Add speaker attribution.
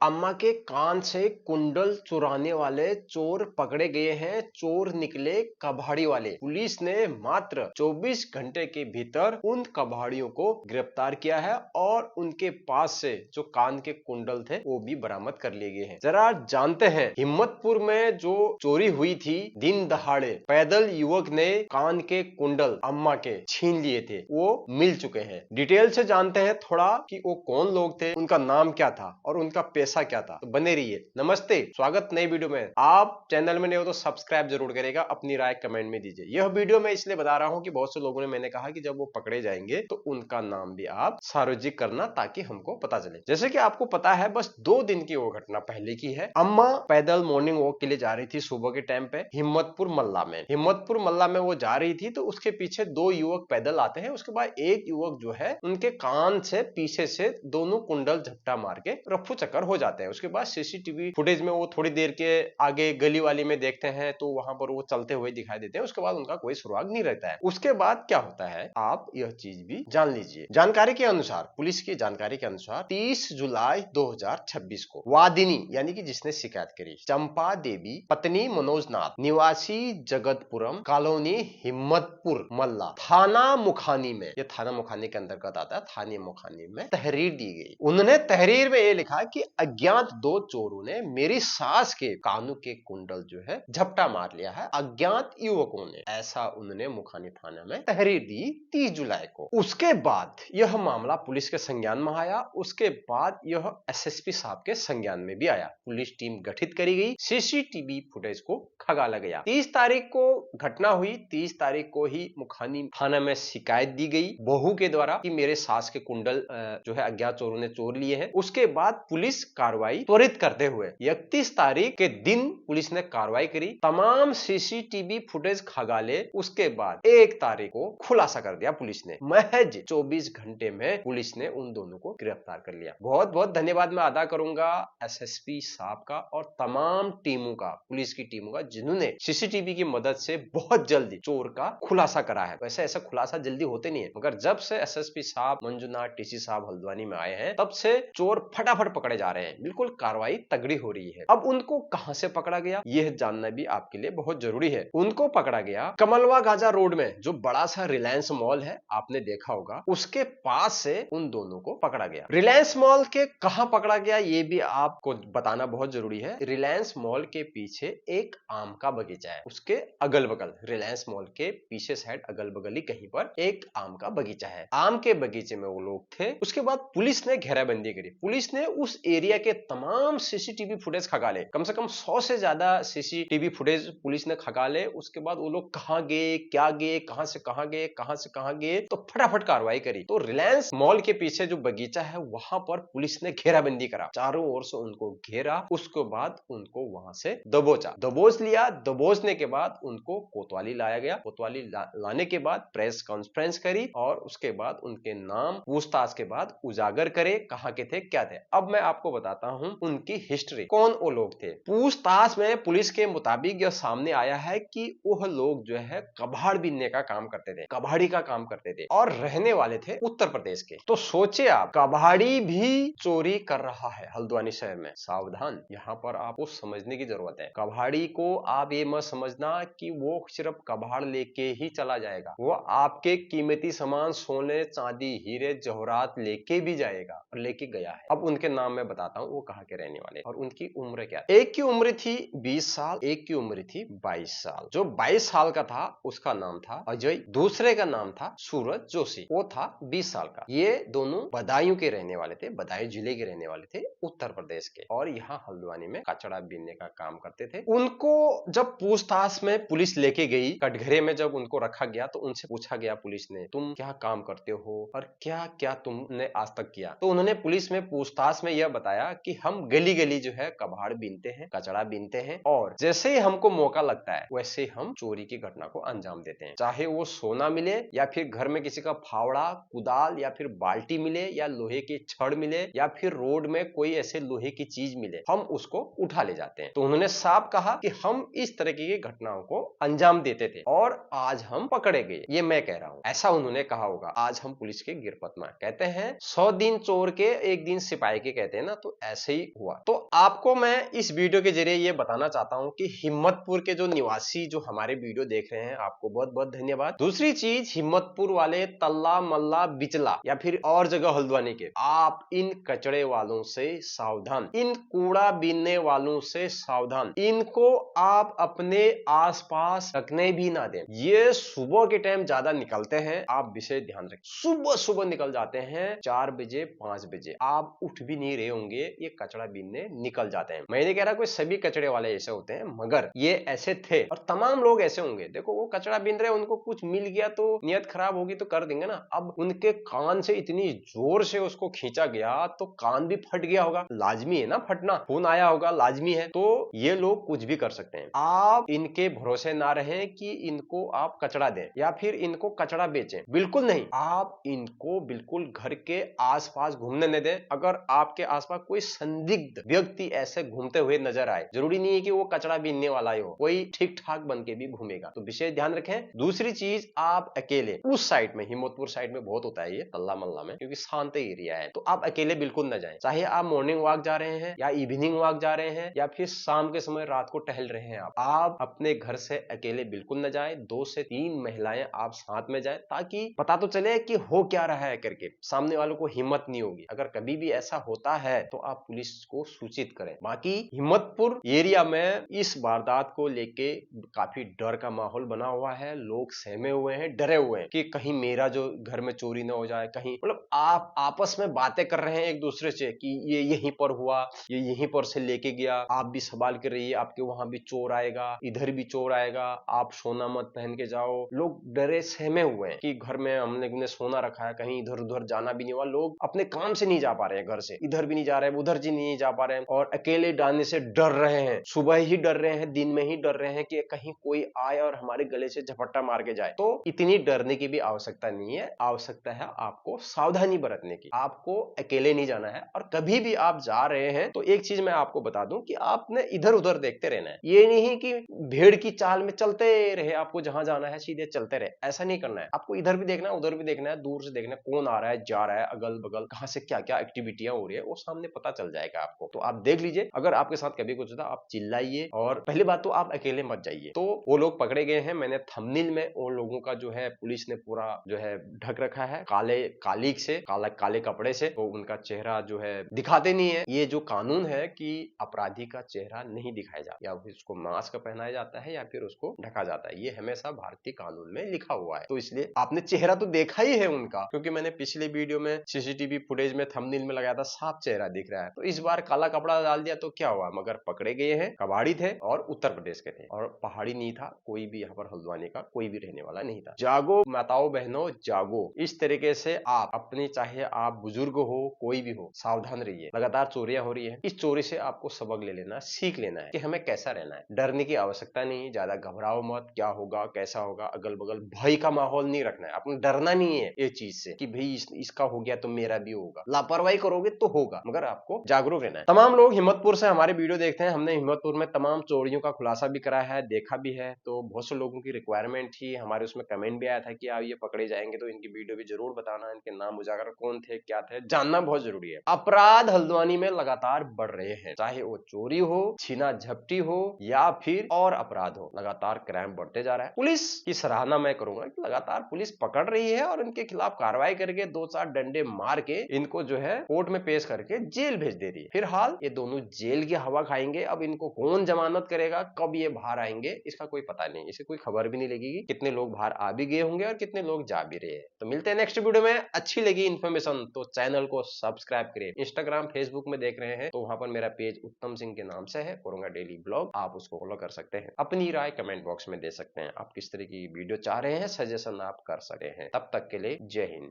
Speaker 1: अम्मा के कान से कुंडल चुराने वाले चोर पकड़े गए हैं। चोर निकले कबाड़ी वाले। पुलिस ने मात्र 24 घंटे के भीतर उन कबाड़ियों को गिरफ्तार किया है और उनके पास से जो कान के कुंडल थे वो भी बरामद कर लिए गए हैं। जरा जानते हैं, हिम्मतपुर में जो चोरी हुई थी, दिन दहाड़े पैदल युवक ने कान के कुंडल अम्मा के छीन लिए थे, वो मिल चुके हैं। डिटेल से जानते हैं थोड़ा कि वो कौन लोग थे, उनका नाम क्या था और उनका पैसा क्या था। तो बने रहिए। नमस्ते, स्वागत नई वीडियो में। आप चैनल में नए हो तो सब्सक्राइब जरूर करेगा, अपनी राय कमेंट में दीजिए। यह वीडियो मैं इसलिए बता रहा हूं कि बहुत से लोगों ने मैंने कहा कि जब वो पकड़े जाएंगे तो उनका नाम भी आप सार्वजनिक करना, ताकि हमको पता चले। जैसे कि आपको पता है, बस 2 दिन की वो घटना पहले की है। अम्मा पैदल मॉर्निंग वॉक के लिए जा रही थी सुबह के टाइम पे हिम्मतपुर मल्ला में। हिम्मतपुर मल्ला में वो जा रही थी तो उसके पीछे 2 युवक पैदल आते हैं। उसके बाद एक युवक जो है उनके कान से पीछे से दोनों कुंडल झपटा मार के रफू चक्कर हो जाते हैं। उसके बाद सीसीटीवी फुटेज में वो थोड़ी देर के आगे गली वाली में देखते हैं तो वहां पर वो चलते हुए दिखाई देते हैं। उसके बाद उनका कोई सुराग नहीं रहता है। उसके बाद क्या होता है आप यह चीज भी जान लीजिए। जानकारी के अनुसार, पुलिस की जानकारी के अनुसार 30 जुलाई 2026 को वादिनी यानी कि जिसने शिकायत करी, चंपा देवी पत्नी मनोज नाथ निवासी जगतपुरम कॉलोनी हिम्मतपुर मल्ला थाना मुखानी में, यह थाना मुखानी के अंतर्गत आता है, थाने मुखानी में तहरीर दी गई। उन्होंने तहरीर में यह लिखा कि अज्ञात 2 चोरों ने मेरी सास के कानों के कुंडल जो है झपटा मार लिया है, अज्ञात युवकों ने। ऐसा उन्होंने मुखानी थाना में तहरीर दी 30 जुलाई को। उसके बाद यह मामला पुलिस के संज्ञान में आया। उसके बाद यह एसएसपी साहब के संज्ञान में भी आया। पुलिस टीम गठित करी गई, सीसीटीवी फुटेज को खंगाला गया। 30 तारीख को घटना हुई। 30 तारीख को ही मुखानी थाना में शिकायत दी गई बहू के द्वारा कि मेरे सास के कुंडल जो है अज्ञात चोरों ने चोर लिए हैं। उसके बाद पुलिस कार्रवाई त्वरित करते हुए 31 तारीख के दिन पुलिस ने कार्रवाई करी, तमाम सीसीटीवी फुटेज खंगाले। उसके बाद 1 तारीख को खुलासा कर दिया पुलिस ने। महज 24 घंटे में पुलिस ने उन दोनों को गिरफ्तार कर लिया। बहुत बहुत धन्यवाद मैं अदा करूंगा एसएसपी साहब का और तमाम टीमों का, पुलिस की टीमों का, जिन्होंने सीसीटीवी की मदद से बहुत जल्दी चोर का खुलासा करा है। वैसे ऐसा खुलासा जल्दी होते नहीं है, मगर जब से एसएसपी साहब मंजुनाथ टीसी साहब हल्द्वानी में आए हैं तब से चोर फटाफट पकड़े जा रहे हैं। बिल्कुल कार्रवाई तगड़ी हो रही है। अब उनको कहां से पकड़ा गया यह जानना भी आपके लिए बहुत जरूरी है। उनको पकड़ा गया कमलवा गाजा रोड में, जो बड़ा सा रिलायंस मॉल है, आपने देखा होगा, उसके पास से उन दोनों को पकड़ा गया। रिलायंस मॉल के कहां पकड़ा गया ये भी आपको बताना बहुत जरूरी है। रिलायंस मॉल के पीछे एक आम का बगीचा है, उसके अगल बगल, रिलायंस मॉल के पीछे साइड अगल बगल ही कहीं पर एक आम का बगीचा है। आम के बगीचे में वो लोग थे। उसके बाद पुलिस ने घेराबंदी करी। पुलिस ने उस एरिया के तमाम सीसीटीवी फुटेज खंगाले। कम से कम 100 से ज्यादा सीसीटीवी फुटेज पुलिस ने खंगाले। उसके बाद वो लोग कहां गए, क्या गए, कहां से कहां गए, कहां से कहां गए, तो फटाफट कार्रवाई करी। तो रिलायंस मॉल के पीछे जो बगीचा है वहां पर पुलिस ने घेराबंदी करा, चारों ओर से उनको घेरा। उसके बाद उनको वहां से दबोचा, दबोच लिया। दबोचने के बाद उनको कोतवाली लाया गया। कोतवाली लाने के बाद प्रेस कॉन्फ्रेंस करी और उसके बाद उनके नाम पूछताछ के बाद उजागर करे, कहां के थे, क्या थे। अब मैं आपको बताता हूं उनकी हिस्ट्री, कौन वो लोग थे। पूछताछ में पुलिस के मुताबिक यह सामने आया है कि वह लोग जो है कबाड़ बीनने का काम करते थे, कबाड़ी का काम करते थे और रहने वाले थे उत्तर प्रदेश के। तो सोचिए आप, कबाड़ी भी चोरी कर रहा है हल्द्वानी शहर में। सावधान, यहाँ पर आपको समझने की जरूरत है। कबाड़ी को आप ये मत समझना कि वो सिर्फ कबाड़ लेके ही चला जाएगा, वो आपके कीमती सामान, सोने चांदी हीरे जवाहरात लेके भी जाएगा और लेके गया है। अब उनके नाम मैं बताता हूँ वो कहाँ के रहने वाले और उनकी उम्र क्या। एक की उम्र थी 20 साल, एक की उम्र थी 22 साल। जो 22 साल का था उसका नाम था अजय, दूसरे का नाम था सूरज जोशी, वो था 20 साल का। ये दोनों बदायूं के रहने वाले थे, बदायूं जिले के रहने वाले थे, उत्तर प्रदेश के, और यहाँ हल्द्वानी में कचड़ा बीनने का काम करते थे। उनको जब पूछताछ में पुलिस लेके गई, कटघरे में जब उनको रखा गया तो उनसे पूछा गया पुलिस ने, तुम क्या काम करते हो और क्या क्या तुमने आज तक किया। तो उन्होंने पुलिस में पूछताछ में यह बताया कि हम गली गली जो है कबाड़ बीनते हैं, कचड़ा बीनते हैं और जैसे ही हमको मौका लगता है वैसे हम चोरी की घटना को अंजाम देते हैं। चाहे वो सोना मिले या फिर घर में किसी का फावड़ा, कुदाल या फिर बाल्टी मिले या लोहे की छड़ मिले या फिर रोड में कोई ऐसे लोहे की चीज मिले, हम उसको उठा ले जाते हैं। तो उन्होंने साफ कहा कि हम इस तरह की घटनाओं को अंजाम देते थे और आज हम पकड़े गए, ये मैं कह रहा हूं। ऐसा उन्होंने कहा होगा। आज हम पुलिस के गिरफ्त में, कहते हैं 100 दिन चोर के 1 दिन सिपाही के, कहते हैं ना। तो तो ऐसे ही हुआ। तो आपको मैं इस वीडियो के जरिए ये बताना चाहता हूँ कि हिम्मतपुर के जो निवासी जो हमारे वीडियो देख रहे हैं, आपको बहुत बहुत धन्यवाद। दूसरी चीज, हिम्मतपुर वाले तल्ला मल्ला बिचला या फिर और जगह हल्द्वानी के, आप इन कचड़े वालों से सावधान, इन कूड़ा बीनने वालों से सावधान। इनको आप अपने आसपास रखने भी ना दें। ये सुबह के टाइम ज्यादा निकलते हैं, आप विशेष ध्यान रखें। सुबह सुबह निकल जाते हैं 4 बजे 5 बजे, आप उठ भी नहीं रहे होंगे, ये कचड़ा बीनने निकल जाते हैं। मैं नहीं कह रहा कोई सभी कचड़े वाले ऐसे होते हैं, मगर ये ऐसे थे और तमाम लोग ऐसे होंगे। देखो वो कचड़ा बीन रहे, उनको कुछ मिल गया तो नियत खराब होगी तो कर देंगे ना। अब उनके कान से इतनी जोर से उसको खींचा गया तो कान भी फट गया होगा, लाजमी है ना फटना, खून आया होगा, लाजमी है। तो ये लोग कुछ भी कर सकते हैं। आप इनके भरोसे ना रहें कि इनको आप कचड़ा दें या फिर इनको कचड़ा बेचें, बिल्कुल नहीं। आप इनको बिल्कुल घर के आसपास घूमने न दें। अगर आपके आसपास कोई संदिग्ध व्यक्ति ऐसे घूमते हुए नजर आए, जरूरी नहीं है कि वो कचड़ा बीनने वाला ही हो, कोई ठीक ठाक बन के भी घूमेगा, तो विशेष ध्यान रखें। दूसरी चीज, आप अकेले उस साइड में, हिम्मतपुर साइड में बहुत होता है ये तल्ला मल्ला में, क्योंकि शांत एरिया है, तो आप अकेले बिल्कुल न जाएं। चाहे आप मॉर्निंग वॉक जा रहे हैं या इवनिंग वॉक जा रहे हैं या फिर शाम के समय रात को टहल रहे हैं, आप अपने घर से अकेले बिल्कुल न जाएं। 2 से 3 महिलाएं आप साथ में जाएं, ताकि पता तो चले कि हो क्या रहा है करके, सामने वालों को हिम्मत नहीं होगी। अगर कभी भी ऐसा होता है तो आप पुलिस को सूचित करें। बाकी हिम्मतपुर एरिया में इस वारदात को लेके काफी डर का माहौल बना हुआ है। लोग सहमे हुए हैं, डरे हुए हैं कि कहीं मेरा जो घर में चोरी ना हो जाए, कहीं, मतलब आप आपस में बातें कर रहे हैं एक दूसरे से कि ये यहीं पर हुआ, ये यहीं पर से लेके गया, आप भी संभाल के रहिए, आपके वहां भी चोर आएगा, इधर भी चोर आएगा, आप सोना मत पहन के जाओ। लोग डरे सहमे हुए हैं कि घर में हमने सोना रखा है, कहीं इधर उधर जाना भी नहीं हुआ। लोग अपने काम से नहीं जा पा रहे हैं, घर से इधर भी नहीं जा रहे हैं, उधर जी नहीं जा पा रहे हैं, और अकेले डालने से डर रहे हैं। सुबह ही डर रहे हैं, दिन में ही डर रहे हैं कि कहीं कोई आए और हमारे गले से झपट्टा मार के जाए। तो इतनी डरने की भी आवश्यकता नहीं है। आवश्यकता है आपको सावधानी बरतने की। आपको अकेले नहीं जाना है, और कभी भी आप जा रहे हैं तो एक चीज मैं आपको बता दूं कि आपने इधर उधर देखते रहना है। ये नहीं कि भेड़ की चाल में चलते रहे, आपको जहां जाना है सीधे चलते रहे, ऐसा नहीं करना है। आपको इधर भी देखना है, उधर भी देखना है, दूर से देखना है कौन आ रहा है, जा रहा है, अगल बगल कहां से क्या क्या एक्टिविटियां हो रही है, वो सामने पता चल जाएगा आपको। तो आप देख लीजिए, अगर आपके साथ कभी कुछ होता आप चिल्लाइए, और पहली बात तो आप अकेले मत जाइए। तो वो लोग पकड़े गए हैं, मैंने थंबनेल में उन लोगों का जो है पुलिस ने पूरा जो है ढक रखा है काले कालीक से, काले कपड़े से, तो उनका चेहरा जो है दिखाते नहीं है। ये जो कानून है कि अपराधी का चेहरा नहीं दिखाया जाता, या फिर उसको मास्क पहनाया जाता है या फिर उसको ढका जाता है, ये हमेशा भारतीय कानून में लिखा हुआ है। तो इसलिए आपने चेहरा तो देखा ही है उनका, क्योंकि मैंने पिछले वीडियो में सीसीटीवी फुटेज में थंबनेल में लगाया था, साफ चेहरा दिख रहा है। तो इस बार काला कपड़ा डाल दिया तो क्या हुआ, मगर पकड़े गए हैं, कबाड़ी थे और उत्तर प्रदेश के थे, और पहाड़ी नहीं था कोई भी, यहाँ पर हल्द्वानी का कोई भी रहने वाला नहीं था। जागो माताओं बहनों जागो, इस तरीके से आप अपनी, चाहे आप बुजुर्ग हो कोई भी हो, सावधान रहिए। लगातार चोरियां हो रही है, इस चोरी से आपको सबक ले लेना, सीख लेना है कि हमें कैसा रहना है। डरने की आवश्यकता नहीं, ज्यादा घबराओ मत, क्या होगा कैसा होगा, अगल बगल भय का माहौल नहीं रखना है। आपको डरना नहीं है ये चीज से कि भाई इसका हो गया तो मेरा भी होगा। लापरवाही करोगे तो होगा, मगर आपको जागरूक रहना है। तमाम लोग हिम्मतपुर से हमारे वीडियो देखते हैं, हमने हिम्मतपुर में तमाम चोरियों का खुलासा भी करा है, देखा भी है। तो बहुत से लोगों की रिक्वायरमेंट थी, हमारे उसमें कमेंट भी आया था कि आप ये पकड़े जाएंगे तो इनकी वीडियो भी जरूर बताना, इनके नाम उजागर कौन थे क्या थे, जानना बहुत जरूरी है। अपराध हल्द्वानी में लगातार बढ़ रहे हैं, चाहे वो चोरी हो, छीना झपटी हो या फिर और अपराध हो, लगातार क्राइम बढ़ते जा रहा है। पुलिस की सराहना मैं करूंगा कि लगातार पुलिस पकड़ रही है और इनके खिलाफ कार्रवाई करके 2-4 डंडे मार के इनको जो है कोर्ट में पेश करके जेल भेज दे रही है। फिलहाल ये दोनों जेल की हवा खाएंगे। अब इनको कौन जमानत करेगा, कब ये बाहर आएंगे, इसका कोई पता नहीं, इसे कोई खबर भी नहीं लगेगी कितने लोग बाहर आ भी गए होंगे और कितने लोग जा भी रहे हैं। तो मिलते हैं नेक्स्ट वीडियो में। अच्छी लगी इन्फॉर्मेशन तो चैनल को सब्सक्राइब करिए। इंस्टाग्राम फेसबुक में देख रहे हैं तो वहां पर मेरा पेज उत्तम सिंह के नाम से है, करूंगा डेली ब्लॉग, आप उसको फॉलो कर सकते हैं। अपनी राय कमेंट बॉक्स में दे सकते हैं, आप किस तरह की वीडियो चाह रहे हैं, सजेशन आप कर सकते हैं। तब तक के लिए जय हिंद।